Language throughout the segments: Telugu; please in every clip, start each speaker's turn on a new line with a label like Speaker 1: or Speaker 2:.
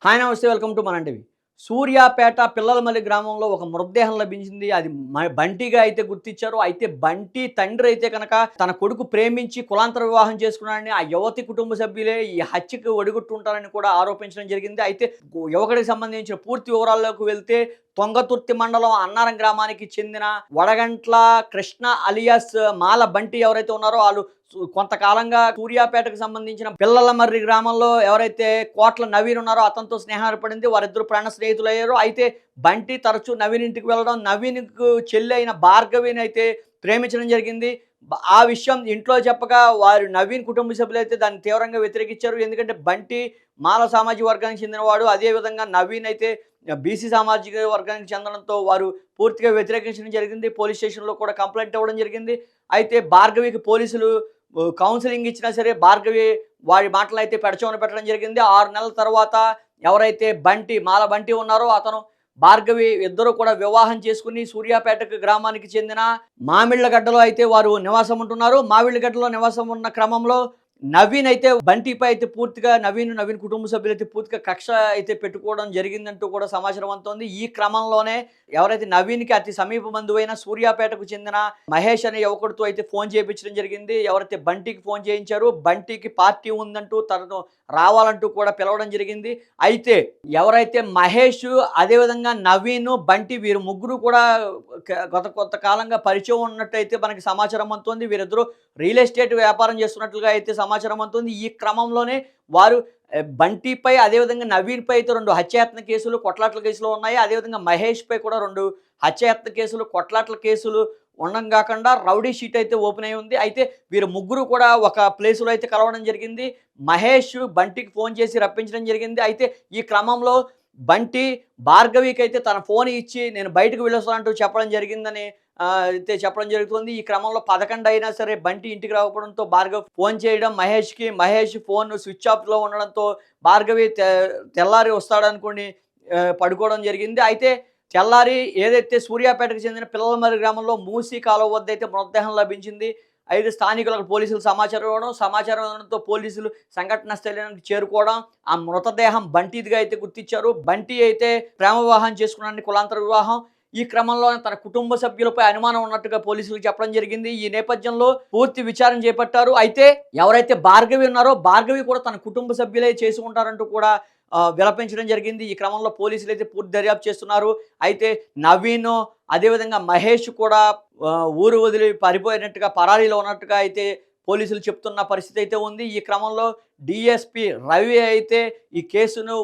Speaker 1: హాయ్ నమస్తే వెల్కమ్ టు మన టీవీ. సూర్యాపేట పిల్లలమల్లి గ్రామంలో ఒక మృతదేహం లభించింది. అది బంటిగా అయితే గుర్తించారు. అయితే బంటి తండ్రి అయితే కనుక తన కొడుకు ప్రేమించి కులాంతర వివాహం చేసుకున్నాడని ఆ యువతి కుటుంబ సభ్యులే ఈ హత్యకు ఒడిగొట్టుంటారని కూడా ఆరోపించడం జరిగింది. అయితే యువకుడికి సంబంధించిన పూర్తి వివరాల్లోకి వెళ్తే తొంగతుర్తి మండలం అన్నారం గ్రామానికి చెందిన వడగంట్ల కృష్ణ అలియాస్ మాల బంటి ఎవరైతే ఉన్నారో వాళ్ళు కొంతకాలంగా సూర్యాపేటకు సంబంధించిన పిల్లలమర్రి గ్రామంలో ఎవరైతే కోట్ల నవీన్ ఉన్నారో అతనితో స్నేహం ఏర్పడింది. వారిద్దరూ ప్రాణ స్నేహితులయ్యారు. అయితే బంటి తరచూ నవీన్ ఇంటికి వెళ్ళడం, నవీన్‌కు చెల్లి అయిన భార్గవిని అయితే ప్రేమించడం జరిగింది. ఆ విషయం ఇంట్లో చెప్పగా వారు నవీన్ కుటుంబ సభ్యులైతే దాన్ని తీవ్రంగా వ్యతిరేకించారు. ఎందుకంటే బంటి మాల సామాజిక వర్గానికి చెందినవాడు. అదేవిధంగా నవీన్ అయితే బీసీ సామాజిక వర్గానికి చెందడంతో వారు పూర్తిగా వ్యతిరేకించడం జరిగింది. పోలీస్ స్టేషన్‌లో కూడా కంప్లెయింట్ ఇవ్వడం జరిగింది. అయితే భార్గవికి పోలీసులు కౌన్సెలింగ్ ఇచ్చినా సరే భార్గవి వారి మాటలైతే పెడచెవిన పెట్టడం జరిగింది. 6 నెలల తర్వాత ఎవరైతే మాల బంటి ఉన్నారో అతను భార్గవి ఇద్దరు కూడా వివాహం చేసుకుని సూర్యాపేటకు గ్రామానికి చెందిన మామిళ్ళగడ్డలో అయితే వారు నివాసం ఉంటున్నారు. మామిళ్ళగడ్డలో నివాసం ఉన్న క్రమంలో నవీన్ అయితే బంటిపై అయితే పూర్తిగా నవీన్ కుటుంబ సభ్యులైతే పూర్తిగా కక్ష అయితే పెట్టుకోవడం జరిగిందంటూ కూడా సమాచారం అందుతోంది. ఈ క్రమంలోనే ఎవరైతే నవీన్‌కి అతి సమీప బంధువైన సూర్యాపేటకు చెందిన మహేష్ అనే యువకుడితో అయితే ఫోన్ చేయించడం జరిగింది. ఎవరైతే బంటికి ఫోన్ చేయించారో బంటికి పార్టీ ఉందంటూ తనను రావాలంటూ కూడా పిలవడం జరిగింది. అయితే ఎవరైతే మహేష్ అదేవిధంగా నవీన్, బంటి వీరు ముగ్గురు కూడా కొంత కాలంగా పరిచయం ఉన్నట్టయితే మనకి సమాచారం అందుతోంది. వీరిద్దరూ రియల్ ఎస్టేట్ వ్యాపారం చేస్తున్నట్లుగా అయితే సమాచారం అందుతుంది. ఈ క్రమంలోనే వారు బంటిపై అదేవిధంగా నవీన్‌పై అయితే 2 హత్యాయత్న కేసులు, కొట్లాట్ల కేసులు ఉన్నాయి. అదేవిధంగా మహేష్‌పై కూడా 2 హత్యాయత్న కేసులు, కొట్లాట్ల కేసులు ఉండడం కాకుండా రౌడీ షీట్ అయితే ఓపెన్ అయి ఉంది. అయితే వీరు ముగ్గురు కూడా ఒక ప్లేస్‌లో అయితే కలవడం జరిగింది. మహేష్ బంటికి ఫోన్ చేసి రప్పించడం జరిగింది. అయితే ఈ క్రమంలో బంటి భార్గవికైతే తన ఫోన్ ఇచ్చి నేను బయటకు వెళ్ళొస్తానంటూ చెప్పడం జరిగిందని అయితే చెప్పడం జరుగుతుంది. ఈ క్రమంలో 11 అయినా సరే బంటి ఇంటికి రాకపోవడంతో భార్గవి ఫోన్ చేయడం మహేష్‌కి, మహేష్ ఫోన్ స్విచ్ ఆఫ్‌లో ఉండడంతో భార్గవి తెల్లారి వస్తాడనుకోని పడుకోవడం జరిగింది. అయితే తెల్లారి ఏదైతే సూర్యాపేటకు చెందిన పిల్లలమర్రి గ్రామంలో మూసీ కాలువ వద్ద అయితే మృతదేహం లభించింది. అయితే స్థానికులకు పోలీసులు సమాచారం ఇవ్వడంతో పోలీసులు సంఘటనా స్థలానికి చేరుకోవడం, ఆ మృతదేహం బంటిదిగా అయితే గుర్తించారు. బంటి అయితే ప్రేమ వివాహం చేసుకున్నాడని కులాంతర వివాహం. ఈ క్రమంలోనే తన కుటుంబ సభ్యులపై అనుమానం ఉన్నట్టుగా పోలీసులకు చెప్పడం జరిగింది. ఈ నేపథ్యంలో పూర్తి విచారణ చేపట్టారు. అయితే ఎవరైతే భార్గవి ఉన్నారో భార్గవి కూడా తన కుటుంబ సభ్యులే చేసి ఉంటారంటూ కూడా విలపించడం జరిగింది. ఈ క్రమంలో పోలీసులు అయితే పూర్తి దర్యాప్తు చేస్తున్నారు. అయితే నవీన్ అదేవిధంగా మహేష్ కూడా ఊరు వదిలి పారిపోయినట్టుగా పరారీలో ఉన్నట్టుగా అయితే పోలీసులు చెప్తున్న పరిస్థితి అయితే ఉంది. ఈ క్రమంలో డీఎస్పీ రవి అయితే ఈ కేసును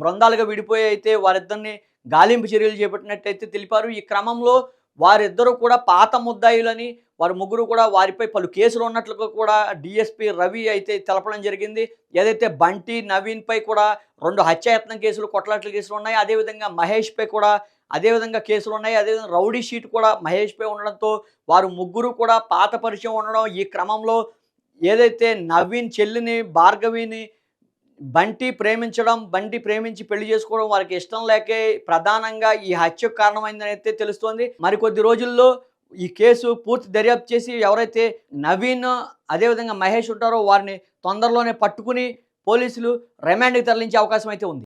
Speaker 1: బృందాలుగా విడిపోయి అయితే వారిద్దరిని గాలింపు చర్యలు చేపట్టినట్టయితే తెలిపారు. ఈ క్రమంలో వారిద్దరూ కూడా పాత ముద్దాయిలని వారు ముగ్గురు కూడా వారిపై పలు కేసులు ఉన్నట్లుగా కూడా డీఎస్పీ రవి అయితే తెలపడం జరిగింది. ఏదైతే బంటి, నవీన్‌పై కూడా 2 హత్యాయత్నం కేసులు, కొట్లాట్ల కేసులు ఉన్నాయి. అదేవిధంగా మహేష్‌పై కూడా అదేవిధంగా కేసులు ఉన్నాయి. అదేవిధంగా రౌడీ షీట్ కూడా మహేష్‌పై ఉండడంతో వారు ముగ్గురు కూడా పాత పరిచయం ఉండడం. ఈ క్రమంలో ఏదైతే నవీన్ చెల్లిని భార్గవిని బంటి ప్రేమించి పెళ్లి చేసుకోవడం వారికి ఇష్టం లేకే ప్రధానంగా ఈ హత్యకు కారణమైందని అయితే తెలుస్తోంది. మరికొద్ది రోజుల్లో ఈ కేసు పూర్తి దర్యాప్తు చేసి ఎవరైతే నవీన్ అదేవిధంగా మహేష్ ఉంటారో వారిని తొందరలోనే పట్టుకుని పోలీసులు రిమాండ్‌కి తరలించే అవకాశం అయితే ఉంది.